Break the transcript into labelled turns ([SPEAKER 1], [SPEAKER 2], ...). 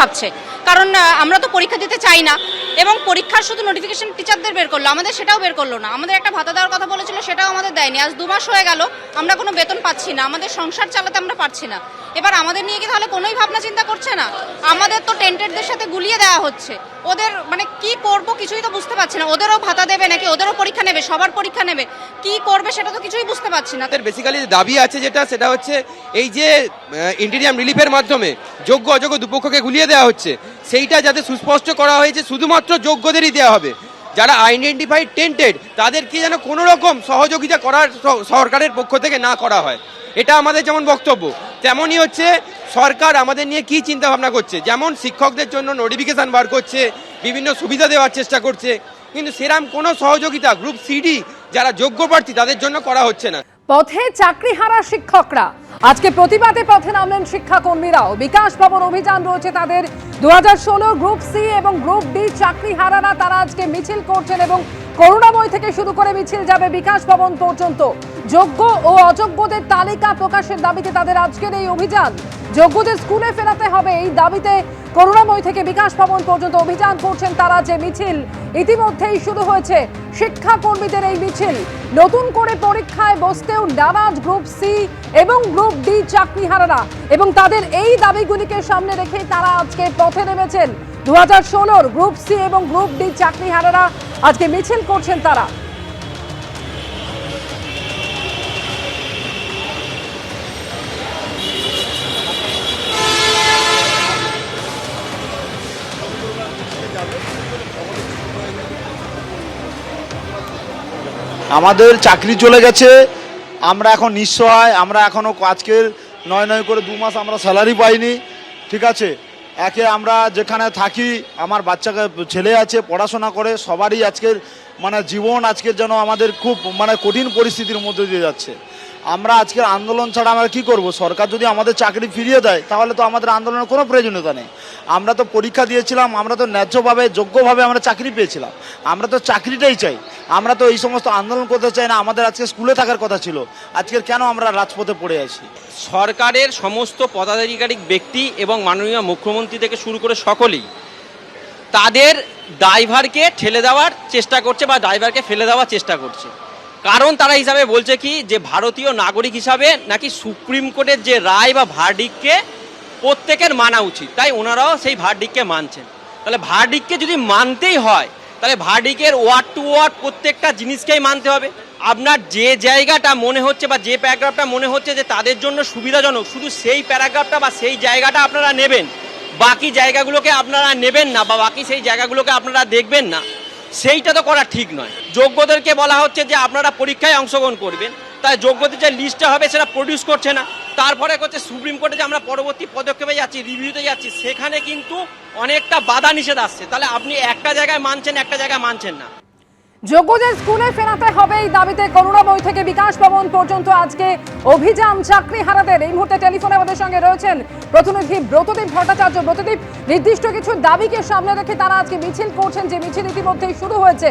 [SPEAKER 1] ভাবছে, কারণ আমরা তো পরীক্ষা দিতে চাই না এবং পরীক্ষার শুধু নোটিফিকেশন টিচারদের বের করলো, আমাদের সেটাও বের করলো না। আমাদের একটা ভাতা দেওয়ার কথা বলেছিল, সেটাও আমাদের দেয়নি। আজ 2 মাস হয়ে গেল, আমরা কোনো বেতন পাচ্ছি না, আমাদের সংসার চালাতে আমরা পারছি না। এবার আমাদের নিয়ে কি তাহলে কোনোই ভাবনা চিন্তা করছে না? আমাদের তো টেন্টেডদের সাথে গুলিয়ে দেওয়া হচ্ছে। ওদের মানে কি করব কিছুই তো বুঝতে পারছি না। ওদেরও ভাতা দেবে নাকি ওদেরও পরীক্ষা নেবে, সবার পরীক্ষা নেবে, কি করবে সেটা তো কিছুই বুঝতে পারছি না।
[SPEAKER 2] বেসিক্যালি দাবি আছে সেটা হচ্ছে এই যে ইন্টিরিয়াম রিলিফের মাধ্যমে যোগ্য অযোগ্য দুপক্ষকে গুলিয়ে দেওয়া হচ্ছে, সেইটা যাতে সুস্পষ্ট করা হয়েছে শুধুমাত্র যোগ্যদেরই দেওয়া হবে। যারা আইডেন্টিফাইড টেন্টেড তাদেরকে যেন কোনো রকম সহযোগিতা করার সরকারের পক্ষ থেকে না করা হয়, এটা আমাদের যেমন বক্তব্য। তেমনই হচ্ছে সরকার আমাদের নিয়ে কি চিন্তা ভাবনা করছে, যেমন শিক্ষকদের জন্য নোটিফিকেশন বার করছে, বিভিন্ন সুবিধা দেওয়ার চেষ্টা করছে, কিন্তু সেরকম কোনো সহযোগিতা গ্রুপ সিডি যারা যোগ্য প্রার্থী তাদের জন্য করা হচ্ছে না।
[SPEAKER 3] পথে চাকরিহারা শিক্ষকরা আজকে প্রতিবাদে পথে নামলেন শিক্ষাকর্মীরাও। বিকাশ ভবন অভিযান রয়েছে তাদের। 2016 গ্রুপ সি এবং গ্রুপ ডি চাকরিহারারা তারা আজকে মিছিল করছেন এবং করুণাময় থেকে শুরু করে মিছিল যাবে বিকাশ ভবন পর্যন্ত। যোগ্য ও অযোগ্যদের তালিকা প্রকাশের দাবিতে তাদের আজকের এই অভিযান। যোগ্যদের স্কুলে ফেরাতে হবে, এই দাবিতে করুণাময় থেকে বিকাশ ভবন পর্যন্ত অভিযান করছেন তারা। যে মিছিল ইতিমধ্যেই শুরু হয়েছে শিক্ষাকর্মীদের এই মিছিল। নতুন করে পরীক্ষায় বসতেও নারাজ গ্রুপ সি এবং গ্রুপ ডি চাকরিহারারা এবং তাদের এই দাবিগুলিকে সামনে রেখে তারা আজকে পথে নেমেছেন। 2016 গ্রুপ সি এবং গ্রুপ ডি চাকরিহারারা আজকে মিছিল করছেন তারা।
[SPEAKER 4] আমাদের চাকরি চলে গেছে, আমরা এখন নিঃসহায়। আমরা এখনও আজকের 9 করে 2 মাস আমরা স্যালারি পাইনি। ঠিক আছে, একে আমরা যেখানে থাকি, আমার বাচ্চাকে ছেলে আছে পড়াশোনা করে, সবারই আজকের জীবন আজকের যেন আমাদের খুব কঠিন পরিস্থিতির মধ্যে দিয়ে যাচ্ছে। আমরা আজকের আন্দোলন ছাড়া আমরা কি করব? সরকার যদি আমাদের চাকরি ফিরিয়ে দেয় তাহলে তো আমাদের আন্দোলনের কোনো প্রয়োজনীয়তা নেই। আমরা তো পরীক্ষা দিয়েছিলাম, আমরা তো ন্যায্যভাবে যোগ্যভাবে আমরা চাকরি পেয়েছিলাম, আমরা তো চাকরিটাই চাই। আমরা তো এই সমস্ত আন্দোলন করতে চাই না। আমাদের আজকে স্কুলে থাকার কথা ছিল, আজকের কেন আমরা রাজপথে পড়ে আছি?
[SPEAKER 5] সরকারের সমস্ত পদাধিকারিক ব্যক্তি এবং মাননীয় মুখ্যমন্ত্রী থেকে শুরু করে সকলেই তাদের ড্রাইভারকে ঠেলে দেওয়ার চেষ্টা করছে বা ড্রাইভারকে ফেলে দেওয়ার চেষ্টা করছে। কারণ তারা হিসাবে বলছে কি যে ভারতীয় নাগরিক হিসাবে নাকি সুপ্রিম কোর্টের যে রায় বা ভার্ডিক্টকে প্রত্যেকের মানা উচিত, তাই ওনারাও সেই ভার্ডিক্টকে মানছেন। তাহলে ভার্ডিক্টকে যদি মানতেই হয় তাহলে ভার্ডিক্টের ওয়ার্ড টু ওয়ার্ড প্রত্যেকটা জিনিসকেই মানতে হবে। আপনার যে জায়গাটা মনে হচ্ছে বা যে প্যারাগ্রাফটা মনে হচ্ছে যে তাদের জন্য সুবিধাজনক, শুধু সেই প্যারাগ্রাফটা বা সেই জায়গাটা আপনারা নেবেন, বাকি জায়গাগুলোকে আপনারা নেবেন না বা বাকি সেই জায়গাগুলোকে আপনারা দেখবেন না, সেইটা তো করা ঠিক নয়। যোগ্যদেরকে বলা হচ্ছে যে আপনারা পরীক্ষায় অংশগ্রহণ করবেন, তাই যোগ্যদের যে লিস্টটা হবে সেটা প্রডিউস করছে না। তারপরে হচ্ছে সুপ্রিম কোর্টে যে আমরা পরবর্তী পদক্ষেপে যাচ্ছি, রিভিউতে যাচ্ছি, সেখানে কিন্তু অনেকটা বাধা নিষেধ আসছে। তাহলে আপনি একটা জায়গায় মানছেন, একটা জায়গায় মানছেন না।
[SPEAKER 3] যোগ্যদের স্কুলে ফেরাতে হবে, এই দাবিতে করুণাময় থেকে বিকাশ ভবন পর্যন্ত আজকে অভিযান চাকরিহারাদের। এই মুহূর্তে টেলিফোনে আমাদের সঙ্গে রয়েছেন প্রতিনিধি ব্রতদীপ ভট্টাচার্য। ব্রতদীপ, নির্দিষ্ট কিছু দাবিকে সামনে রেখে তারা আজকে মিছিল করছেন, যে মিছিল ইতিমধ্যেই শুরু হয়েছে।